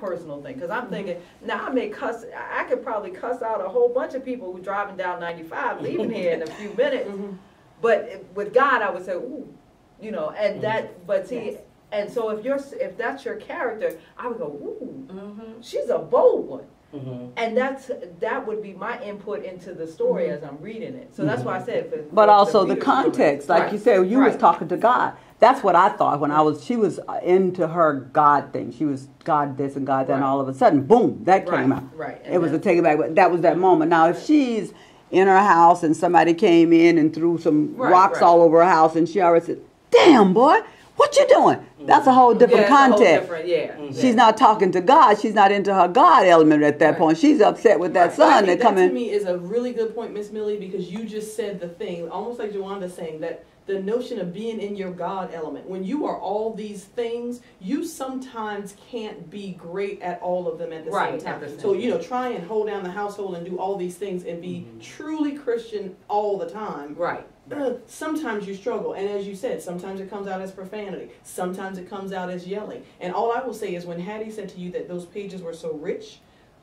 personal thing, because I'm thinking, now I could probably cuss out a whole bunch of people who driving down 95 leaving here in a few minutes, but with God I would say, ooh, you know, and that, but see, and so if that's your character, I would go, ooh, she's a bold one. And that would be my input into the story as I'm reading it. So that's why I said. But also the context, like you said, you was talking to God. That's what I thought when she was into her God thing. She was God this and God that, and all of a sudden, boom, that came out. It was a take it back, but that was that moment. Now, if she's in her house and somebody came in and threw some rocks all over her house, and she already said, "Damn, boy, what you doing?" That's a whole different context. She's not talking to God. She's not into her God element at that point. She's upset with that son that come in. To me is a really good point, Miss Millie, because you just said the thing, almost like Jawanda saying that the notion of being in your God element. When you are all these things, you sometimes can't be great at all of them at the same time. So, you know, try and hold down the household and do all these things and be truly Christian all the time. Sometimes you struggle, and as you said, sometimes it comes out as profanity, sometimes it comes out as yelling. And all I will say is, when Hattie said to you that those pages were so rich,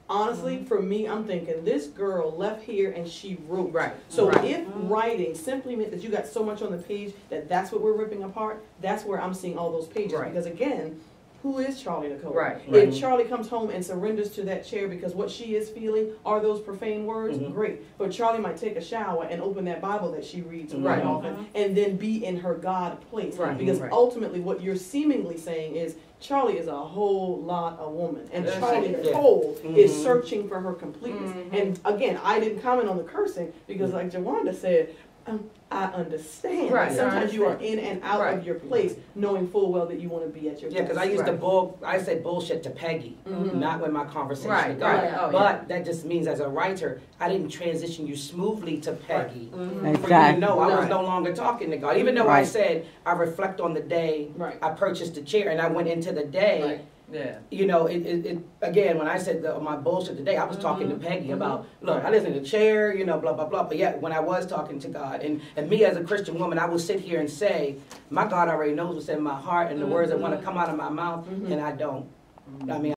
honestly, for me, I'm thinking, this girl left here and she wrote. So if writing simply meant that you got so much on the page that that's what we're ripping apart, that's where I'm seeing all those pages. Because again, who is Charlie Nicole? If Charlie comes home and surrenders to that chair because what she is feeling are those profane words, great. But Charlie might take a shower and open that Bible that she reads often and then be in her God place. Because ultimately what you're seemingly saying is, Charlie is a whole lot of woman, and Charlie Nicole is searching for her completeness. And again, I didn't comment on the cursing because, like Jawanda said, I understand. Sometimes you are in and out of your place, knowing full well that you want to be at your place. Because I used I said bullshit to Peggy, not with my conversation with God. But that just means, as a writer, I didn't transition you smoothly to Peggy. For you to know I was no longer talking to God. Even though I said I reflect on the day I purchased the chair and I went into the day. You know, again, when I said my bullshit today, I was talking to Peggy about, look, I listen to the chair, you know, blah, blah, blah. But yet, when I was talking to God, and me as a Christian woman, I will sit here and say, my God already knows what's in my heart and the words that want to come out of my mouth, and I don't. I mean,